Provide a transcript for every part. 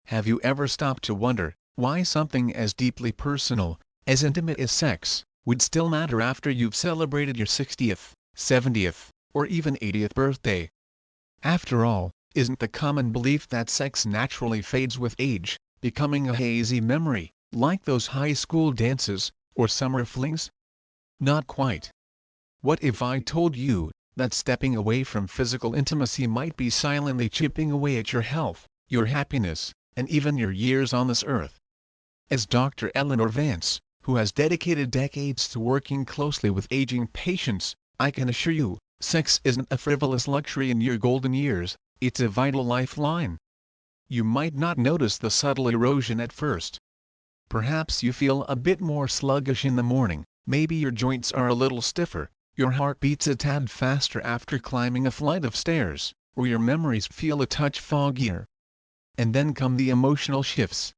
Have you ever stopped to wonder why something as deeply personal, as intimate as sex, would still matter after you've celebrated your 60th, 70th, or even 80th birthday? After all, isn't the common belief that sex naturally fades with age, becoming a hazy memory, like those high school dances, or summer flings? Not quite. What if I told you that stepping away from physical intimacy might be silently chipping away at your health, your happiness, and even your years on this earth? As Dr. Eleanor Vance, who has dedicated decades to working closely with aging patients, I can assure you, sex isn't a frivolous luxury in your golden years, it's a vital lifeline. You might not notice the subtle erosion at first. Perhaps you feel a bit more sluggish in the morning, maybe your joints are a little stiffer, your heart beats a tad faster after climbing a flight of stairs, or your memories feel a touch foggier. And then come the emotional shifts.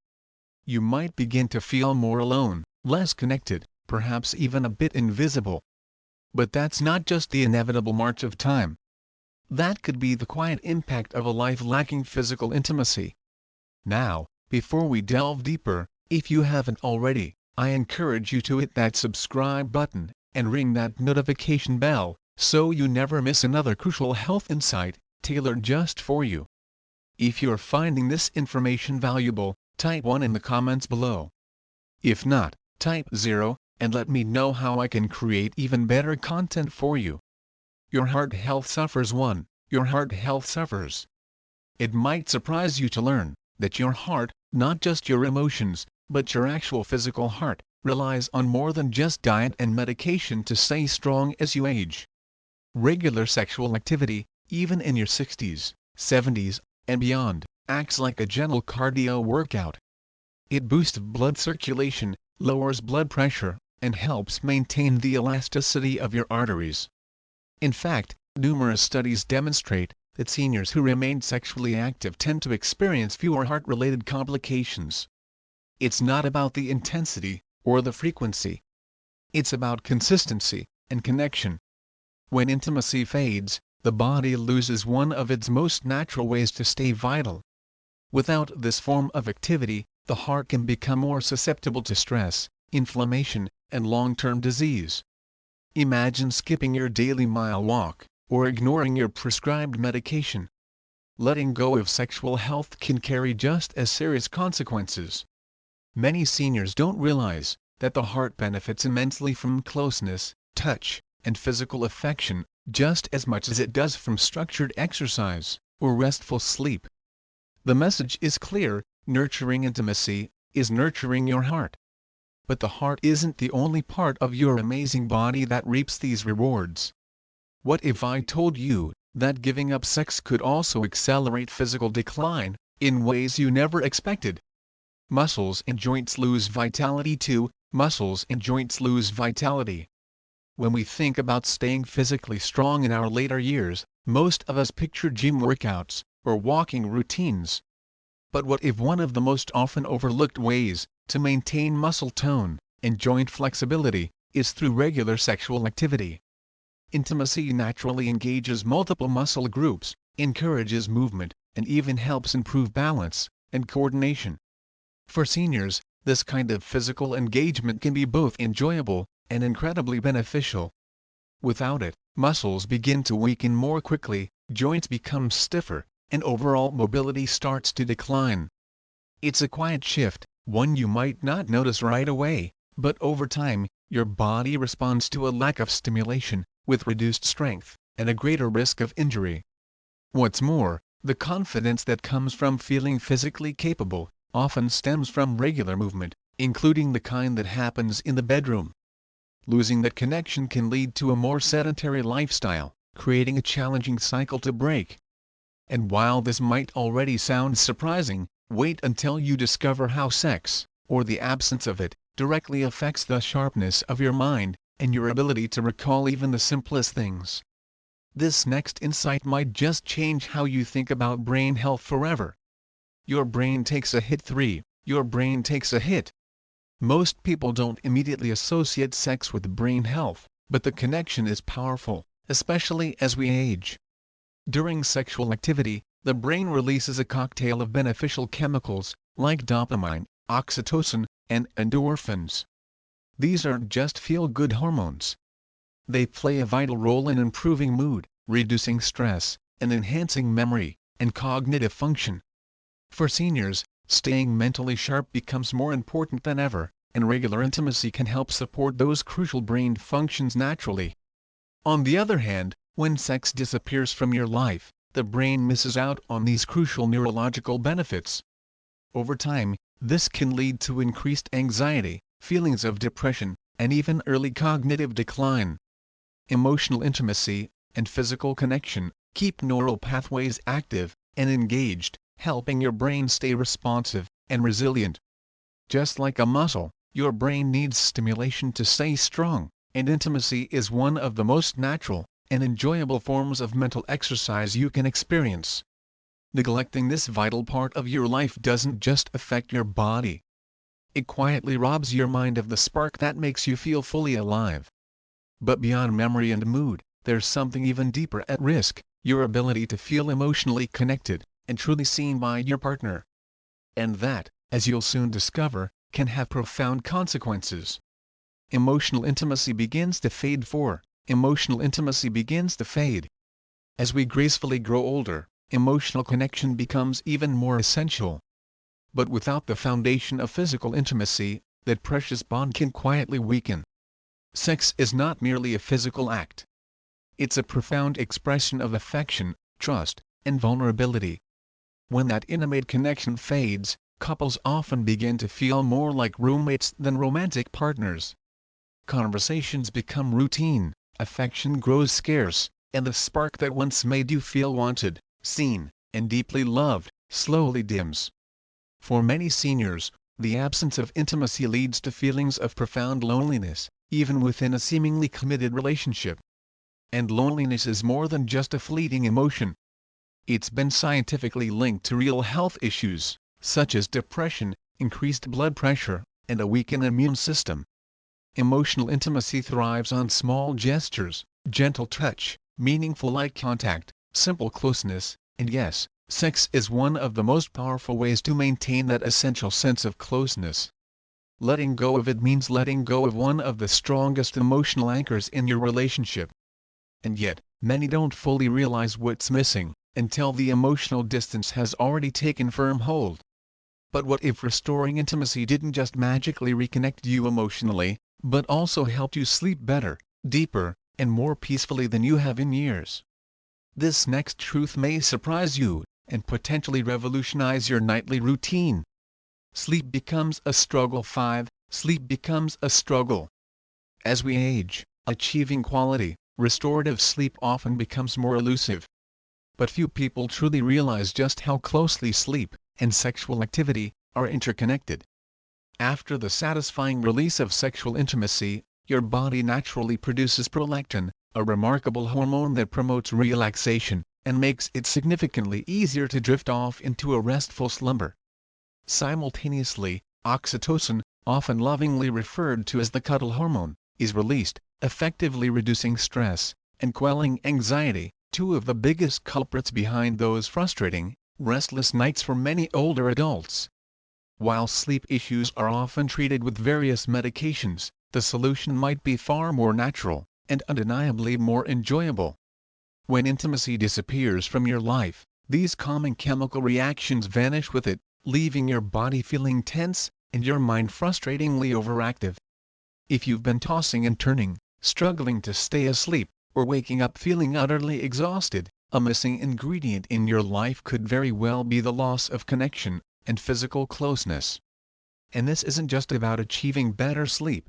You might begin to feel more alone, less connected, perhaps even a bit invisible. But that's not just the inevitable march of time. That could be the quiet impact of a life lacking physical intimacy. Now, before we delve deeper, if you haven't already, I encourage you to hit that subscribe button and ring that notification bell, so you never miss another crucial health insight, tailored just for you. If you're finding this information valuable, type 1 in the comments below. If not, type 0, and let me know how I can create even better content for you. Your heart health suffers. Your heart health suffers. It might surprise you to learn that your heart, not just your emotions, but your actual physical heart, relies on more than just diet and medication to stay strong as you age. Regular sexual activity, even in your 60s, 70s, and beyond, acts like a gentle cardio workout. It boosts blood circulation, lowers blood pressure, and helps maintain the elasticity of your arteries. In fact, numerous studies demonstrate that seniors who remain sexually active tend to experience fewer heart-related complications. It's not about the intensity or the frequency. It's about consistency and connection. When intimacy fades, the body loses one of its most natural ways to stay vital. Without this form of activity, the heart can become more susceptible to stress, inflammation, and long-term disease. Imagine skipping your daily mile walk, or ignoring your prescribed medication. Letting go of sexual health can carry just as serious consequences. Many seniors don't realize that the heart benefits immensely from closeness, touch, and physical affection, just as much as it does from structured exercise or restful sleep. The message is clear: nurturing intimacy is nurturing your heart. But the heart isn't the only part of your amazing body that reaps these rewards. What if I told you that giving up sex could also accelerate physical decline, in ways you never expected? Muscles and joints lose vitality too. Muscles and joints lose vitality. When we think about staying physically strong in our later years, most of us picture gym workouts or walking routines. But what if one of the most often overlooked ways to maintain muscle tone and joint flexibility is through regular sexual activity? Intimacy naturally engages multiple muscle groups, encourages movement, and even helps improve balance and coordination. For seniors, this kind of physical engagement can be both enjoyable and incredibly beneficial. Without it, muscles begin to weaken more quickly, joints become stiffer, and overall mobility starts to decline. It's a quiet shift, one you might not notice right away, but over time, your body responds to a lack of stimulation, with reduced strength, and a greater risk of injury. What's more, the confidence that comes from feeling physically capable often stems from regular movement, including the kind that happens in the bedroom. Losing that connection can lead to a more sedentary lifestyle, creating a challenging cycle to break. And while this might already sound surprising, wait until you discover how sex, or the absence of it, directly affects the sharpness of your mind, and your ability to recall even the simplest things. This next insight might just change how you think about brain health forever. Your brain takes a hit. Your brain takes a hit. Most people don't immediately associate sex with brain health, but the connection is powerful, especially as we age. During sexual activity, The brain releases a cocktail of beneficial chemicals, like dopamine, oxytocin, and endorphins. These aren't just feel-good hormones. They play a vital role in improving mood, reducing stress, and enhancing memory and cognitive function. For seniors, staying mentally sharp becomes more important than ever, and regular intimacy can help support those crucial brain functions naturally. On the other hand, when sex disappears from your life, the brain misses out on these crucial neurological benefits. Over time, this can lead to increased anxiety, feelings of depression, and even early cognitive decline. Emotional intimacy and physical connection keep neural pathways active and engaged, helping your brain stay responsive and resilient. Just like a muscle, your brain needs stimulation to stay strong, and intimacy is one of the most natural and enjoyable forms of mental exercise you can experience. Neglecting this vital part of your life doesn't just affect your body. It quietly robs your mind of the spark that makes you feel fully alive. But beyond memory and mood, there's something even deeper at risk: your ability to feel emotionally connected and truly seen by your partner. And that, as you'll soon discover, can have profound consequences. Emotional intimacy begins to fade. Emotional intimacy begins to fade. As we gracefully grow older, emotional connection becomes even more essential. But without the foundation of physical intimacy, that precious bond can quietly weaken. Sex is not merely a physical act. It's a profound expression of affection, trust, and vulnerability. When that intimate connection fades, couples often begin to feel more like roommates than romantic partners. Conversations become routine, affection grows scarce, and the spark that once made you feel wanted, seen, and deeply loved, slowly dims. For many seniors, the absence of intimacy leads to feelings of profound loneliness, even within a seemingly committed relationship. And loneliness is more than just a fleeting emotion. It's been scientifically linked to real health issues, such as depression, increased blood pressure, and a weakened immune system. Emotional intimacy thrives on small gestures, gentle touch, meaningful eye contact, simple closeness, and yes, sex is one of the most powerful ways to maintain that essential sense of closeness. Letting go of it means letting go of one of the strongest emotional anchors in your relationship. And yet, many don't fully realize what's missing until the emotional distance has already taken firm hold. But what if restoring intimacy didn't just magically reconnect you emotionally, but also helped you sleep better, deeper, and more peacefully than you have in years? This next truth may surprise you, and potentially revolutionize your nightly routine. Sleep becomes a struggle. Sleep becomes a struggle. As we age, achieving quality, restorative sleep often becomes more elusive. But few people truly realize just how closely sleep and sexual activity are interconnected. After the satisfying release of sexual intimacy, your body naturally produces prolactin, a remarkable hormone that promotes relaxation and makes it significantly easier to drift off into a restful slumber. Simultaneously, oxytocin, often lovingly referred to as the cuddle hormone, is released, effectively reducing stress and quelling anxiety, two of the biggest culprits behind those frustrating, restless nights for many older adults. While sleep issues are often treated with various medications, the solution might be far more natural and undeniably more enjoyable. When intimacy disappears from your life, these calming chemical reactions vanish with it, leaving your body feeling tense and your mind frustratingly overactive. If you've been tossing and turning, struggling to stay asleep, or waking up feeling utterly exhausted, a missing ingredient in your life could very well be the loss of connection and physical closeness. And this isn't just about achieving better sleep.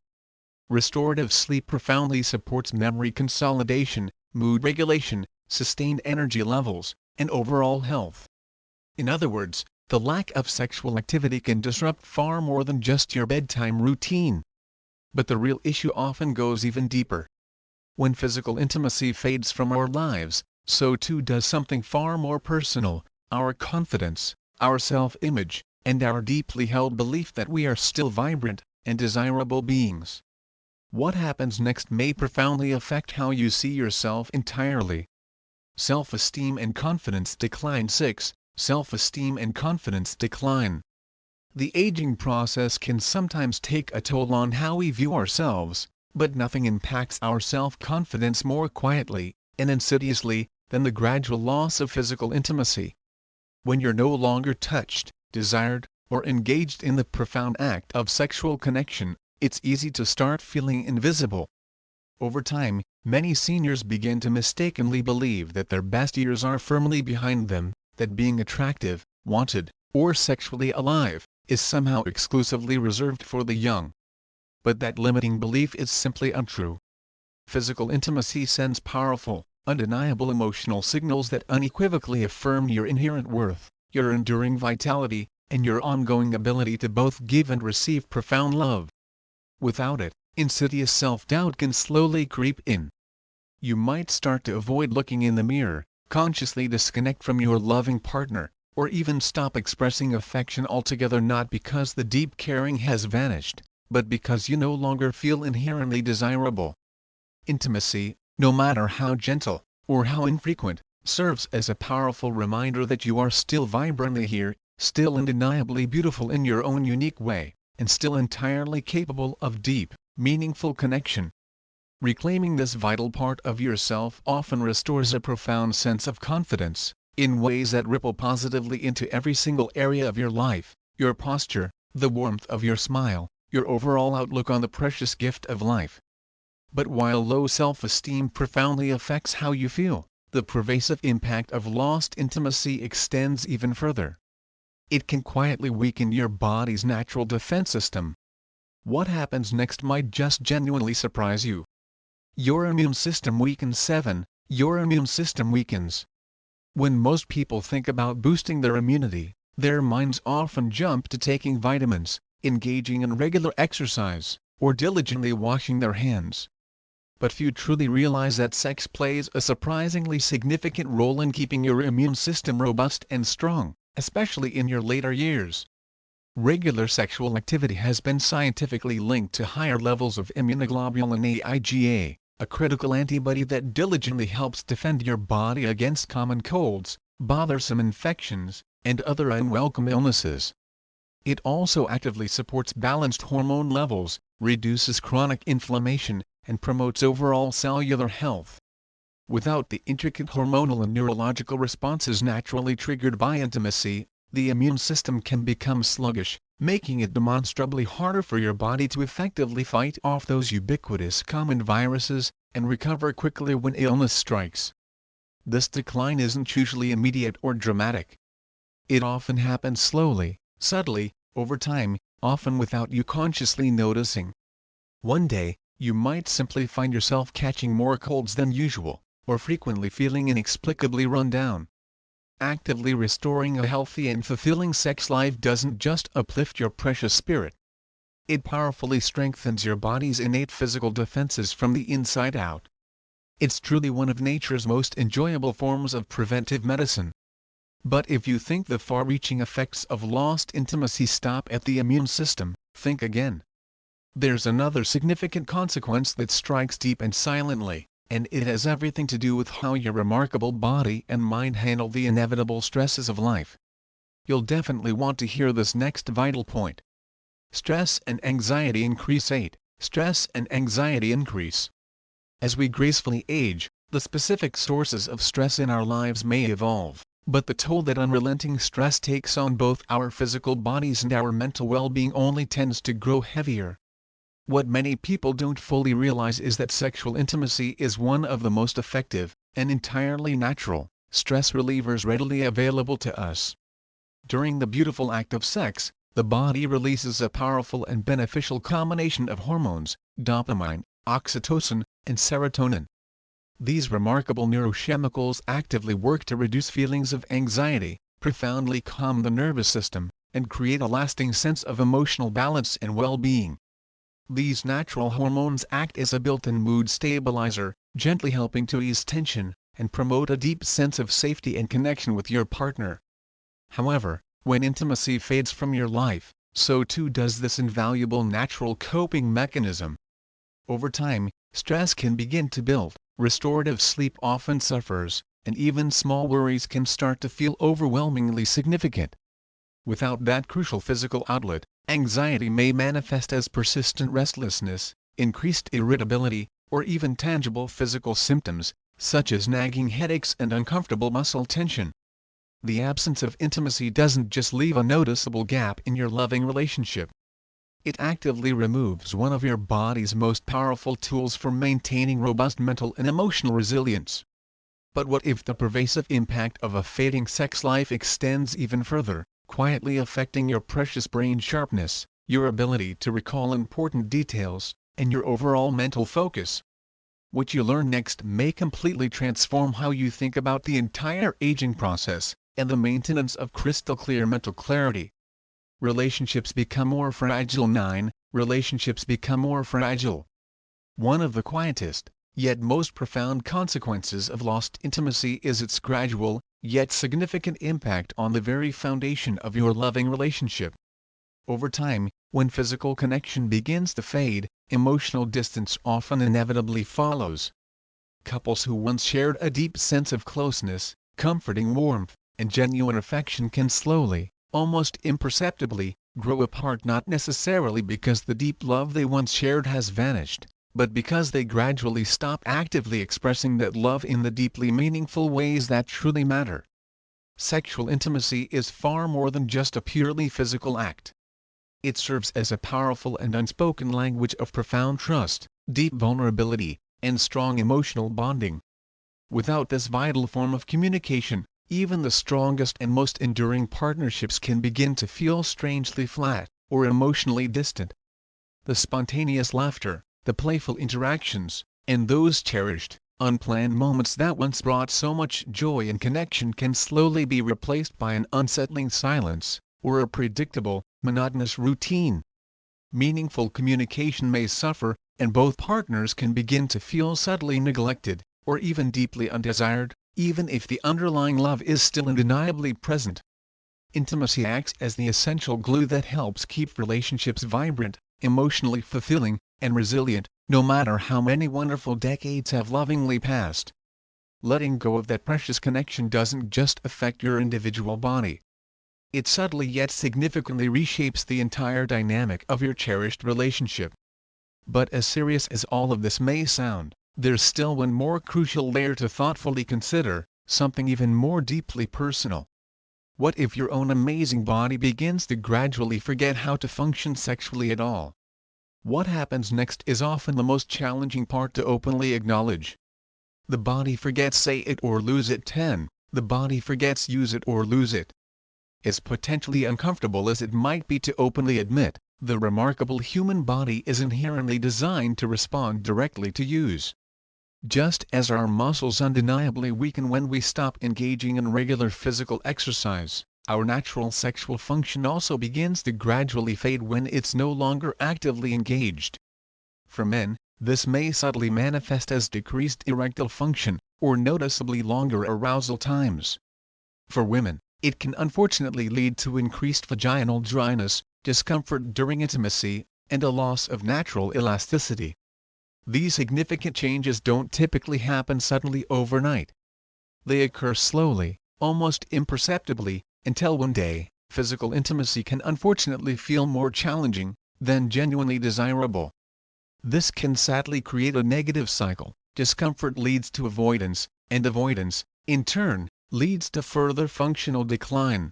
Restorative sleep profoundly supports memory consolidation, mood regulation, sustained energy levels, and overall health. In other words, the lack of sexual activity can disrupt far more than just your bedtime routine. But the real issue often goes even deeper. When physical intimacy fades from our lives, so too does something far more personal: our confidence, our self-image, and our deeply held belief that we are still vibrant and desirable beings. What happens next may profoundly affect how you see yourself entirely. self-esteem and confidence decline. 6. Self-esteem and confidence decline. The aging process can sometimes take a toll on how we view ourselves, but nothing impacts our self-confidence more quietly and insidiously than the gradual loss of physical intimacy. When you're no longer touched, desired, or engaged in the profound act of sexual connection, it's easy to start feeling invisible. Over time, many seniors begin to mistakenly believe that their best years are firmly behind them, that being attractive, wanted, or sexually alive is somehow exclusively reserved for the young. But that limiting belief is simply untrue. Physical intimacy sends powerful, undeniable emotional signals that unequivocally affirm your inherent worth, your enduring vitality, and your ongoing ability to both give and receive profound love. Without it, insidious self-doubt can slowly creep in. You might start to avoid looking in the mirror, consciously disconnect from your loving partner, or even stop expressing affection altogether, not because the deep caring has vanished, but because you no longer feel inherently desirable. Intimacy, no matter how gentle, or how infrequent, serves as a powerful reminder that you are still vibrantly here, still undeniably beautiful in your own unique way, and still entirely capable of deep, meaningful connection. Reclaiming this vital part of yourself often restores a profound sense of confidence, in ways that ripple positively into every single area of your life: your posture, the warmth of your smile, your overall outlook on the precious gift of life. But while low self-esteem profoundly affects how you feel, the pervasive impact of lost intimacy extends even further. It can quietly weaken your body's natural defense system. What happens next might just genuinely surprise you. Your immune system weakens. 7. Your immune system weakens. When most people think about boosting their immunity, their minds often jump to taking vitamins, engaging in regular exercise, or diligently washing their hands. But few truly realize that sex plays a surprisingly significant role in keeping your immune system robust and strong, especially in your later years. Regular sexual activity has been scientifically linked to higher levels of immunoglobulin A IgA, a critical antibody that diligently helps defend your body against common colds, bothersome infections, and other unwelcome illnesses. It also actively supports balanced hormone levels, reduces chronic inflammation, and promotes overall cellular health. Without the intricate hormonal and neurological responses naturally triggered by intimacy, the immune system can become sluggish, making it demonstrably harder for your body to effectively fight off those ubiquitous common viruses and recover quickly when illness strikes. This decline isn't usually immediate or dramatic. It often happens slowly, subtly, over time, often without you consciously noticing. One day, you might simply find yourself catching more colds than usual, or frequently feeling inexplicably run down. Actively restoring a healthy and fulfilling sex life doesn't just uplift your precious spirit. It powerfully strengthens your body's innate physical defenses from the inside out. It's truly one of nature's most enjoyable forms of preventive medicine. But if you think the far-reaching effects of lost intimacy stop at the immune system, think again. There's another significant consequence that strikes deep and silently, and it has everything to do with how your remarkable body and mind handle the inevitable stresses of life. You'll definitely want to hear this next vital point. Stress and anxiety increase. 8. Stress and anxiety increase. As we gracefully age, the specific sources of stress in our lives may evolve, but the toll that unrelenting stress takes on both our physical bodies and our mental well-being only tends to grow heavier. What many people don't fully realize is that sexual intimacy is one of the most effective, and entirely natural, stress relievers readily available to us. During the beautiful act of sex, the body releases a powerful and beneficial combination of hormones: dopamine, oxytocin, and serotonin. These remarkable neurochemicals actively work to reduce feelings of anxiety, profoundly calm the nervous system, and create a lasting sense of emotional balance and well-being. These natural hormones act as a built-in mood stabilizer, gently helping to ease tension and promote a deep sense of safety and connection with your partner. However, when intimacy fades from your life, so too does this invaluable natural coping mechanism. Over time, stress can begin to build, restorative sleep often suffers, and even small worries can start to feel overwhelmingly significant. Without that crucial physical outlet, anxiety may manifest as persistent restlessness, increased irritability, or even tangible physical symptoms, such as nagging headaches and uncomfortable muscle tension. The absence of intimacy doesn't just leave a noticeable gap in your loving relationship. It actively removes one of your body's most powerful tools for maintaining robust mental and emotional resilience. But what if the pervasive impact of a fading sex life extends even further, quietly affecting your precious brain sharpness, your ability to recall important details, and your overall mental focus? What you learn next may completely transform how you think about the entire aging process, and the maintenance of crystal clear mental clarity. Relationships become more fragile. 9. Relationships become more fragile. One of the quietest, yet most profound consequences of lost intimacy is its gradual, yet significant impact on the very foundation of your loving relationship. Over time, when physical connection begins to fade, emotional distance often inevitably follows. Couples who once shared a deep sense of closeness, comforting warmth, and genuine affection can slowly, almost imperceptibly, grow apart, not necessarily because the deep love they once shared has vanished, but because they gradually stop actively expressing that love in the deeply meaningful ways that truly matter. Sexual intimacy is far more than just a purely physical act. It serves as a powerful and unspoken language of profound trust, deep vulnerability, and strong emotional bonding. Without this vital form of communication, even the strongest and most enduring partnerships can begin to feel strangely flat, or emotionally distant. The spontaneous laughter, the playful interactions, and those cherished, unplanned moments that once brought so much joy and connection can slowly be replaced by an unsettling silence, or a predictable, monotonous routine. Meaningful communication may suffer, and both partners can begin to feel subtly neglected, or even deeply undesired, even if the underlying love is still undeniably present. Intimacy acts as the essential glue that helps keep relationships vibrant, emotionally fulfilling, and resilient, no matter how many wonderful decades have lovingly passed. Letting go of that precious connection doesn't just affect your individual body. It subtly yet significantly reshapes the entire dynamic of your cherished relationship. But as serious as all of this may sound, there's still one more crucial layer to thoughtfully consider, something even more deeply personal. What if your own amazing body begins to gradually forget how to function sexually at all? What happens next is often the most challenging part to openly acknowledge. The body forgets say it or lose it. 10. The body forgets use it or lose it. As potentially uncomfortable as it might be to openly admit, the remarkable human body is inherently designed to respond directly to use. Just as our muscles undeniably weaken when we stop engaging in regular physical exercise, our natural sexual function also begins to gradually fade when it's no longer actively engaged. For men, this may subtly manifest as decreased erectile function, or noticeably longer arousal times. For women, it can unfortunately lead to increased vaginal dryness, discomfort during intimacy, and a loss of natural elasticity. These significant changes don't typically happen suddenly overnight. They occur slowly, almost imperceptibly, until one day, physical intimacy can unfortunately feel more challenging than genuinely desirable. This can sadly create a negative cycle. Discomfort leads to avoidance, and avoidance, in turn, leads to further functional decline.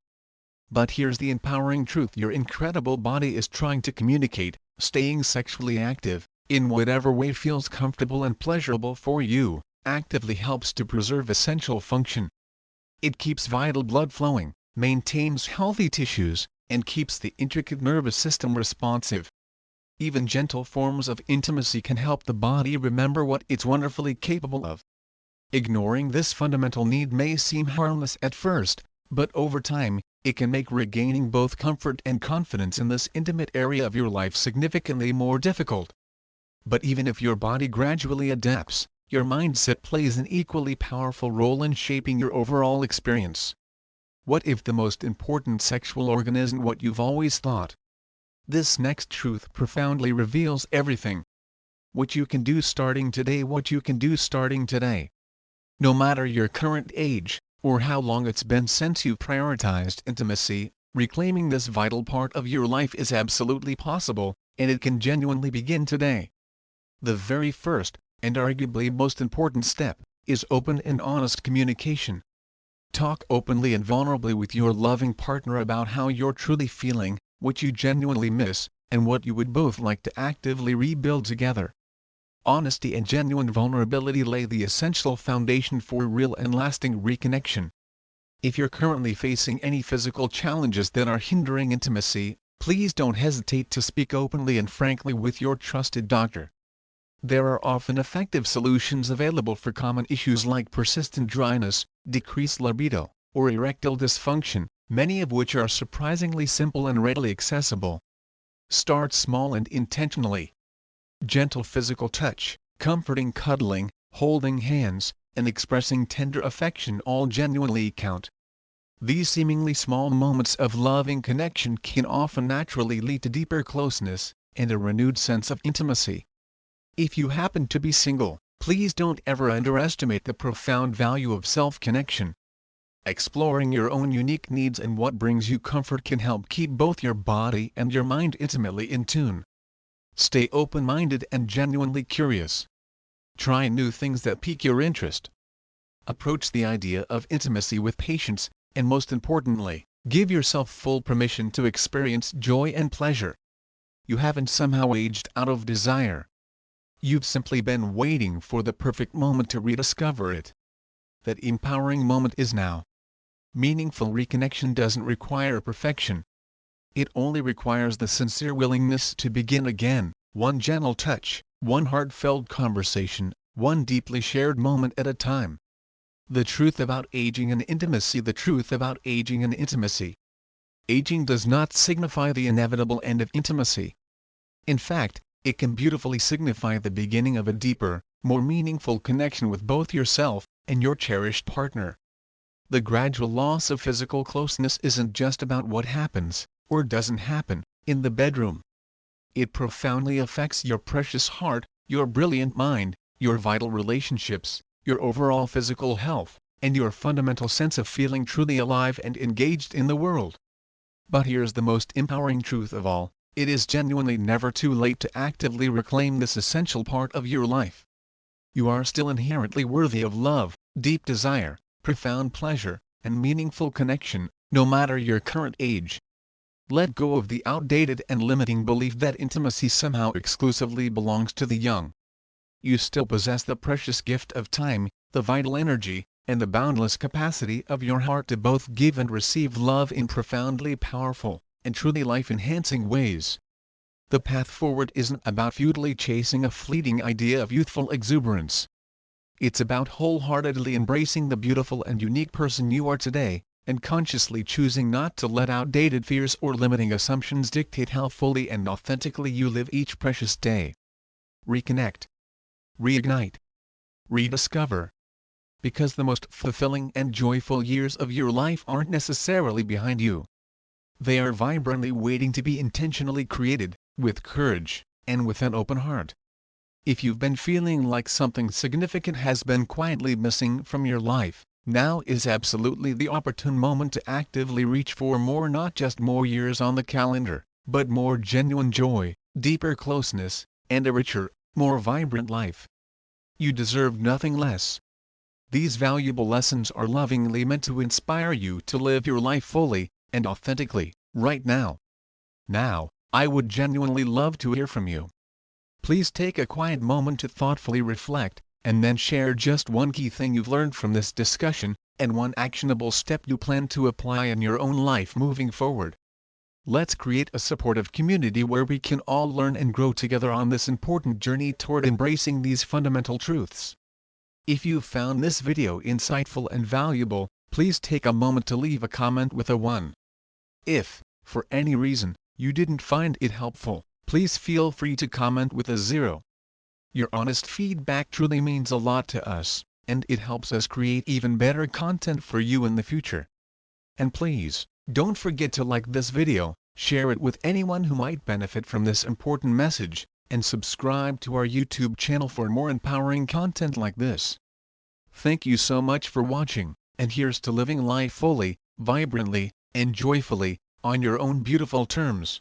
But here's the empowering truth: your incredible body is trying to communicate. Staying sexually active, in whatever way feels comfortable and pleasurable for you, actively helps to preserve essential function. It keeps vital blood flowing, maintains healthy tissues, and keeps the intricate nervous system responsive. Even gentle forms of intimacy can help the body remember what it's wonderfully capable of. Ignoring this fundamental need may seem harmless at first, but over time, it can make regaining both comfort and confidence in this intimate area of your life significantly more difficult. But even if your body gradually adapts, your mindset plays an equally powerful role in shaping your overall experience. What if the most important sexual organ isn't what you've always thought? This next truth profoundly reveals everything. What you can do starting today. No matter your current age, or how long it's been since you've prioritized intimacy, reclaiming this vital part of your life is absolutely possible, and it can genuinely begin today. The very first, and arguably most important step, is open and honest communication. Talk openly and vulnerably with your loving partner about how you're truly feeling, what you genuinely miss, and what you would both like to actively rebuild together. Honesty and genuine vulnerability lay the essential foundation for real and lasting reconnection. If you're currently facing any physical challenges that are hindering intimacy, please don't hesitate to speak openly and frankly with your trusted doctor. There are often effective solutions available for common issues like persistent dryness, decreased libido, or erectile dysfunction, many of which are surprisingly simple and readily accessible. Start small and intentionally. Gentle physical touch, comforting cuddling, holding hands, and expressing tender affection all genuinely count. These seemingly small moments of loving connection can often naturally lead to deeper closeness and a renewed sense of intimacy. If you happen to be single, please don't ever underestimate the profound value of self-connection. Exploring your own unique needs and what brings you comfort can help keep both your body and your mind intimately in tune. Stay open-minded and genuinely curious. Try new things that pique your interest. Approach the idea of intimacy with patience, and most importantly, give yourself full permission to experience joy and pleasure. You haven't somehow aged out of desire. You've simply been waiting for the perfect moment to rediscover it. That empowering moment is now. Meaningful reconnection doesn't require perfection. It only requires the sincere willingness to begin again, one gentle touch, one heartfelt conversation, one deeply shared moment at a time. The truth about aging and intimacy. Aging does not signify the inevitable end of intimacy. In fact, it can beautifully signify the beginning of a deeper, more meaningful connection with both yourself and your cherished partner. The gradual loss of physical closeness isn't just about what happens, or doesn't happen, in the bedroom. It profoundly affects your precious heart, your brilliant mind, your vital relationships, your overall physical health, and your fundamental sense of feeling truly alive and engaged in the world. But here's the most empowering truth of all: it is genuinely never too late to actively reclaim this essential part of your life. You are still inherently worthy of love, deep desire, profound pleasure, and meaningful connection, no matter your current age. Let go of the outdated and limiting belief that intimacy somehow exclusively belongs to the young. You still possess the precious gift of time, the vital energy, and the boundless capacity of your heart to both give and receive love in profoundly powerful and truly life-enhancing ways. The path forward isn't about futilely chasing a fleeting idea of youthful exuberance. It's about wholeheartedly embracing the beautiful and unique person you are today, and consciously choosing not to let outdated fears or limiting assumptions dictate how fully and authentically you live each precious day. Reconnect. Reignite. Rediscover. Because the most fulfilling and joyful years of your life aren't necessarily behind you. They are vibrantly waiting to be intentionally created, with courage, and with an open heart. If you've been feeling like something significant has been quietly missing from your life, now is absolutely the opportune moment to actively reach for more, not just more years on the calendar, but more genuine joy, deeper closeness, and a richer, more vibrant life. You deserve nothing less. These valuable lessons are lovingly meant to inspire you to live your life fully and authentically, right now. Now, I would genuinely love to hear from you. Please take a quiet moment to thoughtfully reflect, and then share just one key thing you've learned from this discussion, and one actionable step you plan to apply in your own life moving forward. Let's create a supportive community where we can all learn and grow together on this important journey toward embracing these fundamental truths. If you found this video insightful and valuable, please take a moment to leave a comment with a 1. If, for any reason, you didn't find it helpful, please feel free to comment with a 0. Your honest feedback truly means a lot to us, and it helps us create even better content for you in the future. And please, don't forget to like this video, share it with anyone who might benefit from this important message, and subscribe to our YouTube channel for more empowering content like this. Thank you so much for watching, and here's to living life fully, vibrantly, and joyfully, on your own beautiful terms.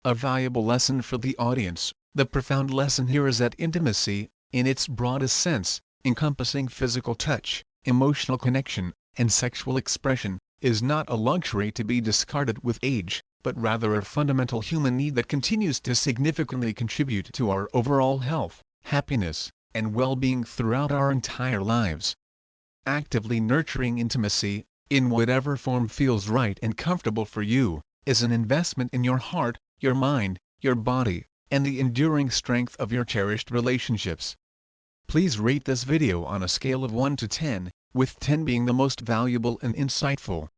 A valuable lesson for the audience. The profound lesson here is that intimacy, in its broadest sense, encompassing physical touch, emotional connection, and sexual expression, is not a luxury to be discarded with age, but rather a fundamental human need that continues to significantly contribute to our overall health, happiness, and well-being throughout our entire lives. Actively nurturing intimacy, in whatever form feels right and comfortable for you, is an investment in your heart, your mind, your body, and the enduring strength of your cherished relationships. Please rate this video on a scale of 1 to 10, with 10 being the most valuable and insightful,